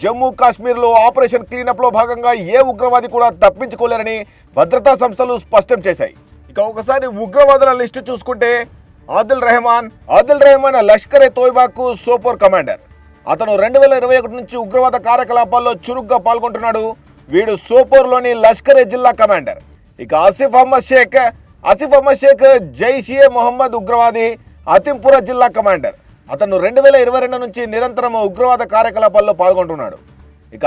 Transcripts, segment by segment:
జమ్మూ కాశ్మీర్లో ఆపరేషన్ క్లీనప్లో భాగంగా ఏ ఉగ్రవాది కూడా తప్పించుకోలేరని భద్రతా సంస్థలు స్పష్టం చేశాయి. ఇక ఒకసారి ఉగ్రవాదుల లిస్టు చూసుకుంటే ఆదిల్ రెహమాన్ లష్కరే తోయిబాకు సోపోర్ కమాండర్. అతను 2021 నుంచి ఉగ్రవాద కార్యకలాపాల్లో చురుగ్గా పాల్గొంటున్నాడు. వీడు సోపోర్లోని లష్కరే జిల్లా కమాండర్. ఇక ఆసిఫ్ అహ్మద్ షేక్ జైషే మొహమ్మద్ ఉగ్రవాది అతింపుర జిల్లా కమాండర్. అతను 2022 నుంచి నిరంతరం ఉగ్రవాద కార్యకలాపాల్లో పాల్గొంటున్నాడు. ఇక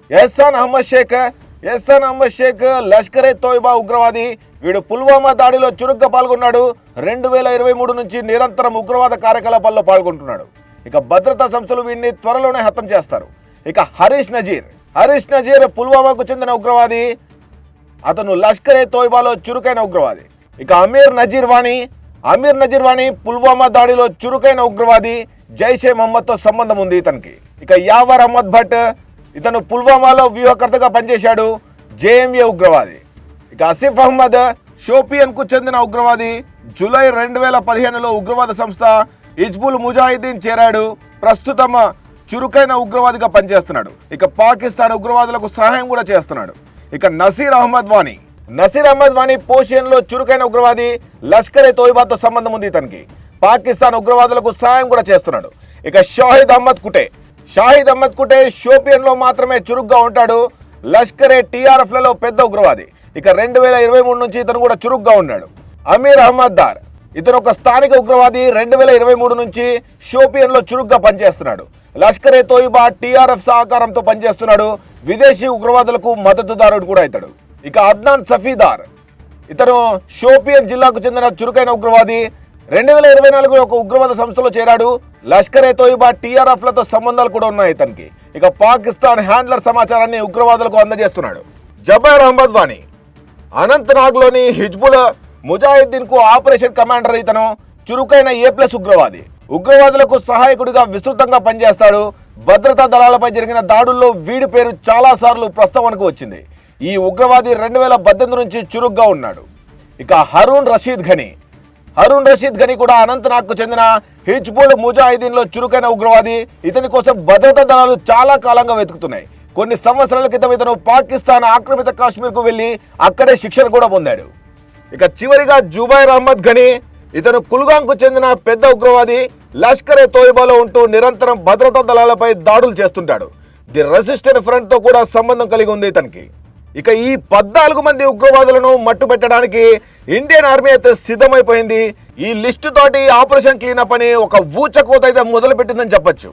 ఎహ్సాన్ అహ్మద్ షేక్ లష్కరే తోయిబా ఉగ్రవాది. వీడు పుల్వామా దాడిలో చురుగ్గా పాల్గొన్నాడు. 2023 నుంచి నిరంతరం ఉగ్రవాద కార్యకలాపాల్లో పాల్గొంటున్నాడు. ఇక భద్రతా సంస్థలు వీడిని త్వరలోనే హతం చేస్తారు. ఇక హరీష్ నజీర్ పుల్వామాకు చెందిన ఉగ్రవాది. అతను లష్కరే తోయిబాలో చురుకైన ఉగ్రవాది. ఇక అమీర్ నజీర్ వాణి పుల్వామా దాడిలో చురుకైన ఉగ్రవాది. జైషే మహమ్మద్తో సంబంధం ఉంది ఇతనికి. ఇక యావర్ అహ్మద్ భట్, ఇతను పుల్వామాలో వ్యూహకర్తగా పనిచేశాడు. జేఎంఏ ఉగ్రవాది. ఇక ఆసిఫ్ అహ్మద్ షోపియన్కు చెందిన ఉగ్రవాది. జూలై 2015లో ఉగ్రవాద సంస్థ హిజ్బుల్ ముజాహిదీన్ చేరాడు. ప్రస్తుతం చురుకైన ఉగ్రవాదిగా పనిచేస్తున్నాడు. ఇక పాకిస్తాన్ ఉగ్రవాదులకు సహాయం కూడా చేస్తున్నాడు. ఇక నసీర్ అహ్మద్ వాణి పోషియన్లో చురుకైన ఉగ్రవాది. లష్కరే తోయిబాతో సంబంధం ఉంది ఇతనికి. పాకిస్తాన్ ఉగ్రవాదులకు సహాయం కూడా చేస్తున్నాడు. ఇక షాహిద్ అహ్మద్ కుటే షోపియన్లో మాత్రమే చురుగ్గా ఉంటాడు. లష్కరే టీఆర్ఎఫ్లలో పెద్ద ఉగ్రవాది. ఇక 2023 నుంచి ఇతను కూడా చురుగ్గా ఉన్నాడు. అమీర్ అహ్మద్ దార్, ఇతను ఒక స్థానిక ఉగ్రవాది. 2023 నుంచి షోపియన్లో చురుగ్గా పనిచేస్తున్నాడు. లష్కరే తోయిబా టీఆర్ఎఫ్ సహకారంతో పనిచేస్తున్నాడు. విదేశీ ఉగ్రవాదులకు మద్దతుదారుడు కూడా ఇతడు. ఇక అద్నాన్ సఫీదార్, ఇతను షోపియన్ జిల్లాకు చెందిన చురుకైన ఉగ్రవాది. 2024 ఒక ఉగ్రవాద సంస్థలో చేరాడు. లష్కరే తోయిబా టీఆర్ఎఫ్లతో సంబంధాలు కూడా ఉన్నాయి ఇతనికి. ఇక పాకిస్తాన్ హ్యాండ్లర్ సమాచారాన్ని ఉగ్రవాదులకు అందజేస్తున్నాడు. జబైర్ అహ్మద్ వాణి అనంతనాగ్లోని హిజ్బుల్ ముజాహిద్దీన్ కు ఆపరేషన్ కమాండర్. ఇతను చురుకైన A+ ఉగ్రవాది. ఉగ్రవాదులకు సహాయకుడిగా విస్తృతంగా పనిచేస్తాడు. భద్రతా దళాలపై జరిగిన దాడుల్లో వీడి పేరు చాలా సార్లు ప్రస్తావనకు వచ్చింది. ఈ ఉగ్రవాది 2018 నుంచి చురుగ్గా ఉన్నాడు. ఇక హరూన్ రషీద్ ఘనీ కూడా అనంతనాగ్కు చెందిన హిజ్బుల్ ముజాహిదీన్లో చురుకైన ఉగ్రవాది. ఇతని కోసం భద్రతా దళాలు చాలా కాలంగా వెతుకుతున్నాయి. కొన్ని సంవత్సరాల క్రితం ఇతను పాకిస్తాన్ ఆక్రమిత కాశ్మీర్కు వెళ్లి అక్కడే శిక్షణ కూడా పొందాడు. ఇక చివరిగా జుబైర్ అహ్మద్ ఘనీ, ఇతను కుల్గాంకు చెందిన పెద్ద ఉగ్రవాది. లష్కరే తోయిబాలో ఉంటూ నిరంతరం భద్రతా దళాలపై దాడులు చేస్తుంటాడు. ది రెసిస్టెంట్ ఫ్రంట్ తో కూడా సంబంధం కలిగి ఉంది ఇతనికి. ఇక ఈ 14 మంది ఉగ్రవాదులను మట్టుపెట్టడానికి ఇండియన్ ఆర్మీ అయితే సిద్ధమైపోయింది. ఈ లిస్టు తోటి ఆపరేషన్ క్లీనప్ అని ఒక ఊచకోత అయితే మొదలుపెట్టిందని చెప్పొచ్చు.